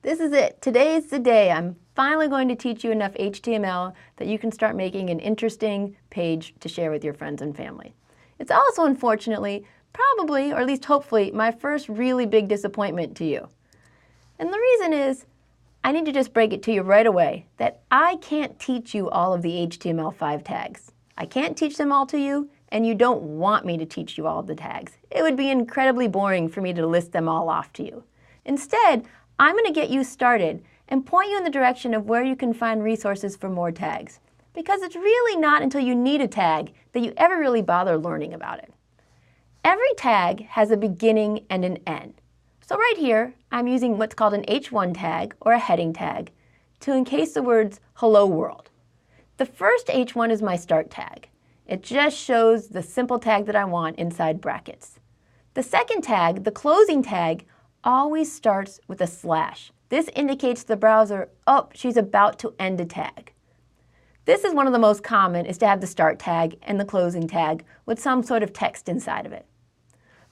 This is it. Today's the day. I'm finally going to teach you enough HTML that you can start making an interesting page to share with your friends and family. It's also, unfortunately, probably, or at least hopefully, my first really big disappointment to you. And the reason is, I need to just break it to you right away that I can't teach you all of the HTML5 tags. I can't teach them all to you, and you don't want me to teach you all of the tags. It would be incredibly boring for me to list them all off to you. Instead, I'm going to get you started and point you in the direction of where you can find resources for more tags. Because it's really not until you need a tag that you ever really bother learning about it. Every tag has a beginning and an end. So right here, I'm using what's called an H1 tag or a heading tag to encase the words hello world. The first H1 is my start tag. It just shows the simple tag that I want inside brackets. The second tag, the closing tag, always starts with a slash. This indicates to the browser, oh, she's about to end a tag. This is one of the most common, is to have the start tag and the closing tag with some sort of text inside of it.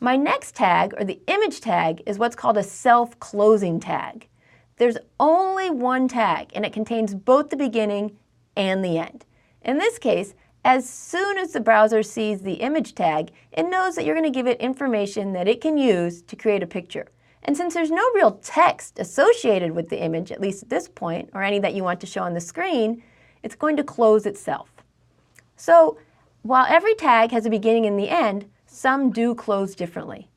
My next tag, or the image tag, is what's called a self-closing tag. There's only one tag, and it contains both the beginning and the end. In this case, as soon as the browser sees the image tag, it knows that you're going to give it information that it can use to create a picture. And since there's no real text associated with the image, at least at this point, or any that you want to show on the screen, it's going to close itself. So while every tag has a beginning and the end, some do close differently.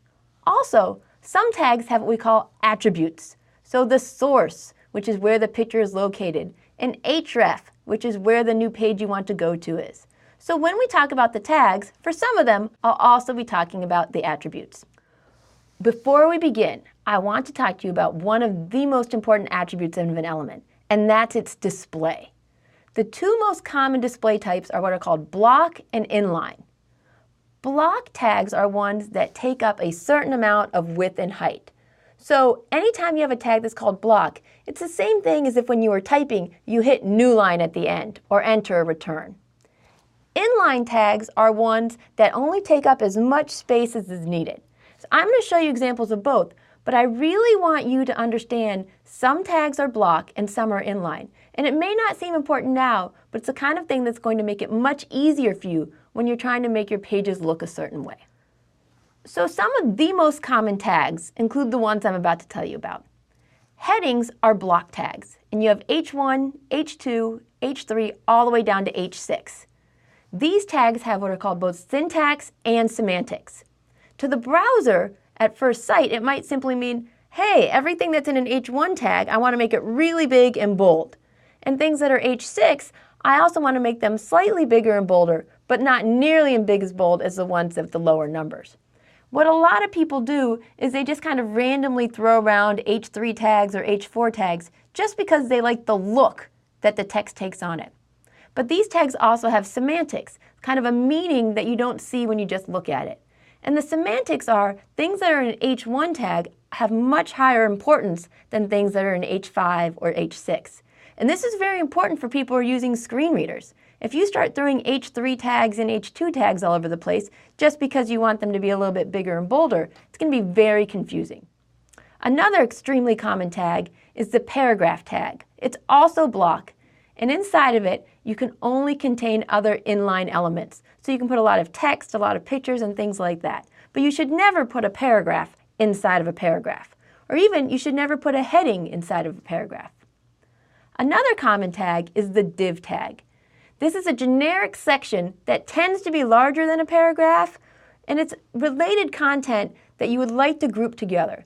Also, some tags have what we call attributes. So the source, which is where the picture is located, and href, which is where the new page you want to go to is. So when we talk about the tags, for some of them, I'll also be talking about the attributes. Before we begin, I want to talk to you about one of the most important attributes of an element, and that's its display. The two most common display types are what are called block and inline. Block tags are ones that take up a certain amount of width and height. So anytime you have a tag that's called block, it's the same thing as if when you were typing, you hit new line at the end, or enter or return. Inline tags are ones that only take up as much space as is needed. So I'm going to show you examples of both, but I really want you to understand some tags are block and some are inline. And it may not seem important now, but it's the kind of thing that's going to make it much easier for you when you're trying to make your pages look a certain way. So some of the most common tags include the ones I'm about to tell you about. Headings are block tags, and you have H1, H2, H3, all the way down to H6. These tags have what are called both syntax and semantics. To the browser, at first sight, it might simply mean, hey, everything that's in an H1 tag, I want to make it really big and bold. And things that are H6, I also want to make them slightly bigger and bolder, but not nearly as big as bold as the ones with the lower numbers. What a lot of people do is they just kind of randomly throw around H3 tags or H4 tags just because they like the look that the text takes on it. But these tags also have semantics, kind of a meaning that you don't see when you just look at it. And the semantics are things that are in an H1 tag have much higher importance than things that are in H5 or H6. And this is very important for people who are using screen readers. If you start throwing H3 tags and H2 tags all over the place just because you want them to be a little bit bigger and bolder, it's going to be very confusing. Another extremely common tag is the paragraph tag. It's also block, and inside of it, you can only contain other inline elements. So you can put a lot of text, a lot of pictures, and things like that. But you should never put a paragraph inside of a paragraph. Or even, you should never put a heading inside of a paragraph. Another common tag is the div tag. This is a generic section that tends to be larger than a paragraph, and it's related content that you would like to group together.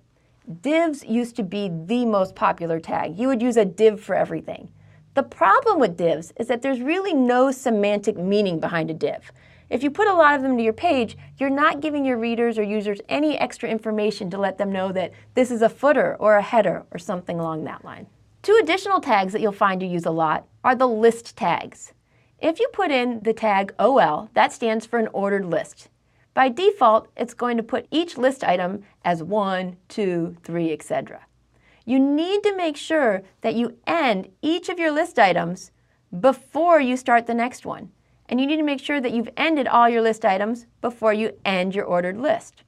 Divs used to be the most popular tag. You would use a div for everything. The problem with divs is that there's really no semantic meaning behind a div. If you put a lot of them to your page, you're not giving your readers or users any extra information to let them know that this is a footer or a header or something along that line. Two additional tags that you'll find you use a lot are the list tags. If you put in the tag OL, that stands for an ordered list. By default, it's going to put each list item as 1, 2, 3, etc. You need to make sure that you end each of your list items before you start the next one. And you need to make sure that you've ended all your list items before you end your ordered list.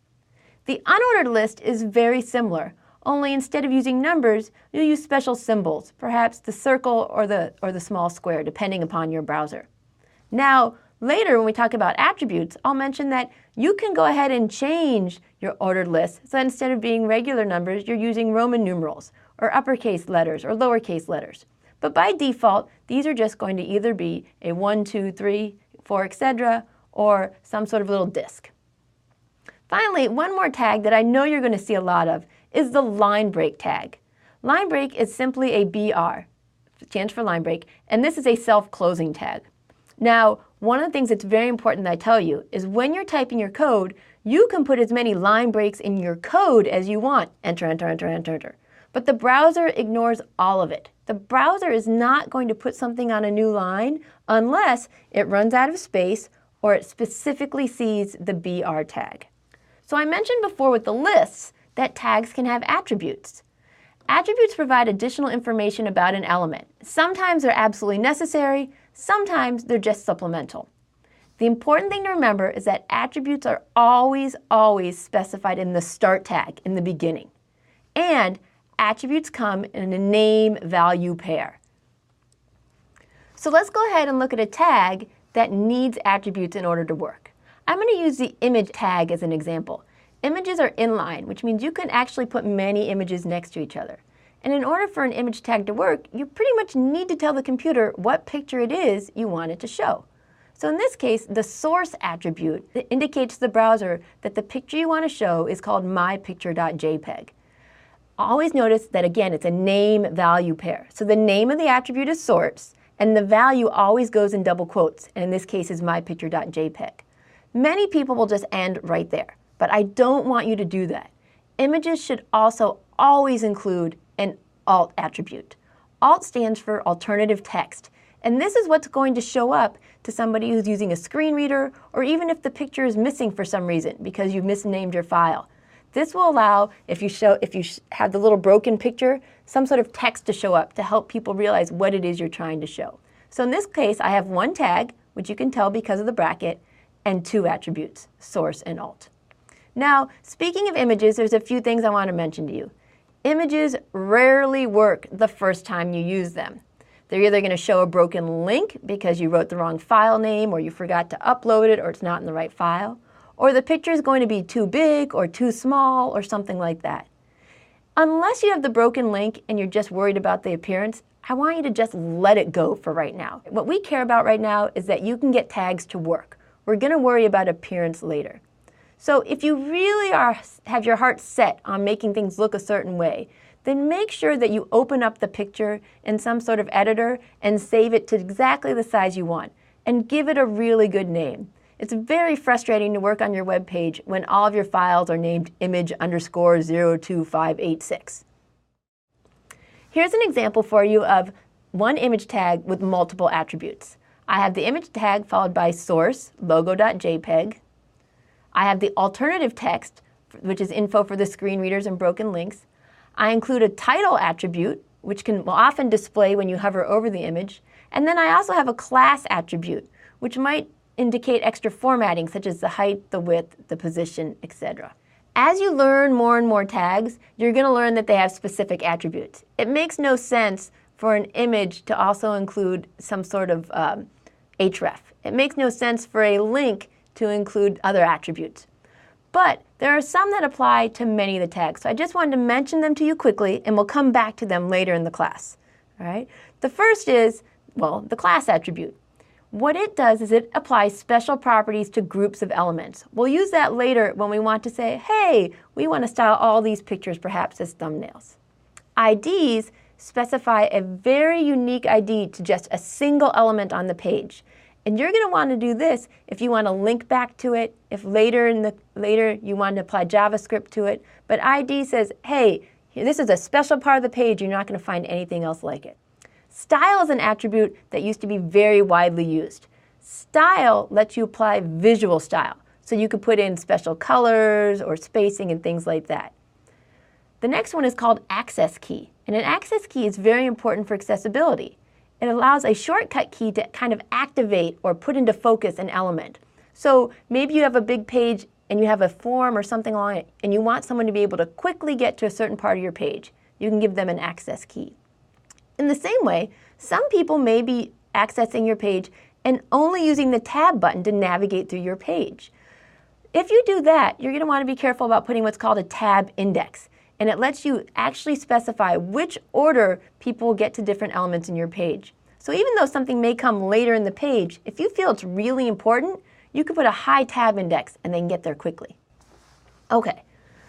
The unordered list is very similar, only instead of using numbers, you'll use special symbols, perhaps the circle or the small square, depending upon your browser. Now, later when we talk about attributes, I'll mention that you can go ahead and change your ordered list so that instead of being regular numbers, you're using Roman numerals or uppercase letters or lowercase letters. But by default, these are just going to either be a 1, 2, 3, 4, etc., or some sort of little disk. Finally, one more tag that I know you're going to see a lot of is the line break tag. Line break is simply a BR, stands for line break, and this is a self-closing tag. Now, one of the things that's very important that I tell you is when you're typing your code, you can put as many line breaks in your code as you want. Enter, enter, enter, enter, enter. But the browser ignores all of it. The browser is not going to put something on a new line unless it runs out of space or it specifically sees the BR tag. So I mentioned before with the lists that tags can have attributes. Attributes provide additional information about an element. Sometimes they're absolutely necessary, sometimes they're just supplemental. The important thing to remember is that attributes are always specified in the start tag in the beginning. And attributes come in a name-value pair. So let's go ahead and look at a tag that needs attributes in order to work. I'm going to use the image tag as an example. Images are inline, which means you can actually put many images next to each other. And in order for an image tag to work, you pretty much need to tell the computer what picture it is you want it to show. So in this case, the source attribute indicates to the browser that the picture you want to show is called mypicture.jpg. Always notice that, again, it's a name-value pair. So the name of the attribute is source, and the value always goes in double quotes, and in this case is mypicture.jpg. Many people will just end right there, but I don't want you to do that. Images should also always include an alt attribute. Alt stands for alternative text, and this is what's going to show up to somebody who's using a screen reader, or even if the picture is missing for some reason because you misnamed your file. This will allow, if you have the little broken picture, some sort of text to show up to help people realize what it is you're trying to show. So in this case, I have one tag, which you can tell because of the bracket, and two attributes, source and alt. Now, speaking of images, there's a few things I want to mention to you. Images rarely work the first time you use them. They're either going to show a broken link because you wrote the wrong file name or you forgot to upload it or it's not in the right file, or the picture is going to be too big or too small or something like that. Unless you have the broken link and you're just worried about the appearance, I want you to just let it go for right now. What we care about right now is that you can get tags to work. We're going to worry about appearance later. So if you really have your heart set on making things look a certain way, then make sure that you open up the picture in some sort of editor and save it to exactly the size you want, and give it a really good name. It's very frustrating to work on your web page when all of your files are named image_02586. Here's an example for you of one image tag with multiple attributes. I have the image tag followed by source, logo.jpg. I have the alternative text, which is info for the screen readers and broken links. I include a title attribute, which will often display when you hover over the image. And then I also have a class attribute, which might indicate extra formatting, such as the height, the width, the position, etc. As you learn more and more tags, you're going to learn that they have specific attributes. It makes no sense for an image to also include some sort of href. It makes no sense for a link to include other attributes. But there are some that apply to many of the tags. So I just wanted to mention them to you quickly, and we'll come back to them later in the class. All right? The first is, well, the class attribute. What it does is it applies special properties to groups of elements. We'll use that later when we want to say, hey, we want to style all these pictures perhaps as thumbnails. IDs specify a very unique ID to just a single element on the page. And you're going to want to do this if you want to link back to it, if later you want to apply JavaScript to it. But ID says, hey, this is a special part of the page, you're not going to find anything else like it. Style is an attribute that used to be very widely used. Style lets you apply visual style, so you could put in special colors or spacing and things like that. The next one is called access key, and an access key is very important for accessibility. It allows a shortcut key to kind of activate or put into focus an element. So maybe you have a big page and you have a form or something along it, and you want someone to be able to quickly get to a certain part of your page, you can give them an access key. In the same way, some people may be accessing your page and only using the tab button to navigate through your page. If you do that, you're going to want to be careful about putting what's called a tab index, and it lets you actually specify which order people will get to different elements in your page. So even though something may come later in the page, if you feel it's really important, you can put a high tab index and then get there quickly. Okay,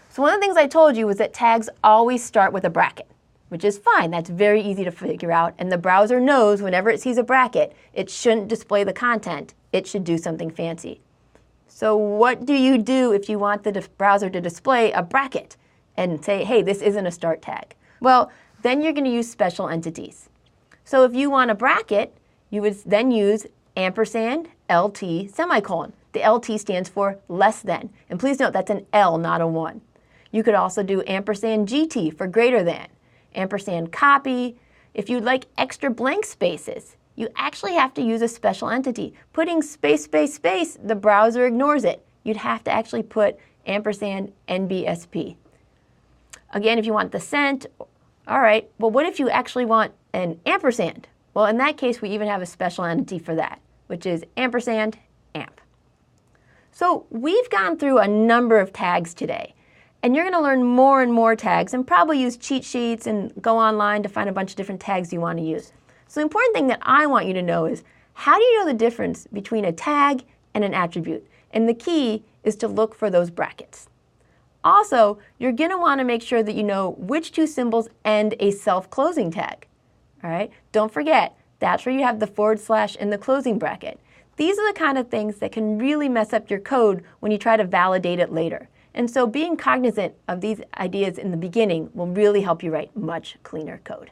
so one of the things I told you was that tags always start with a bracket, which is fine. That's very easy to figure out, and the browser knows whenever it sees a bracket, it shouldn't display the content. It should do something fancy. So what do you do if you want the browser to display a bracket and say, hey, this isn't a start tag? Well, then you're going to use special entities. So if you want a bracket, you would then use ampersand LT semicolon. The LT stands for less than. And please note that's an L, not a 1. You could also do ampersand GT for greater than, ampersand copy. If you'd like extra blank spaces, you actually have to use a special entity. Putting space, space, space, the browser ignores it. You'd have to actually put ampersand NBSP. Again, if you want the cent, all right, well, what if you actually want an ampersand? Well, in that case, we even have a special entity for that, which is ampersand amp. So we've gone through a number of tags today, and you're going to learn more and more tags and probably use cheat sheets and go online to find a bunch of different tags you want to use. So the important thing that I want you to know is, how do you know the difference between a tag and an attribute? And the key is to look for those brackets. Also, you're going to want to make sure that you know which two symbols end a self-closing tag. All right? Don't forget, that's where you have the / in the closing bracket. These are the kind of things that can really mess up your code when you try to validate it later. And so being cognizant of these ideas in the beginning will really help you write much cleaner code.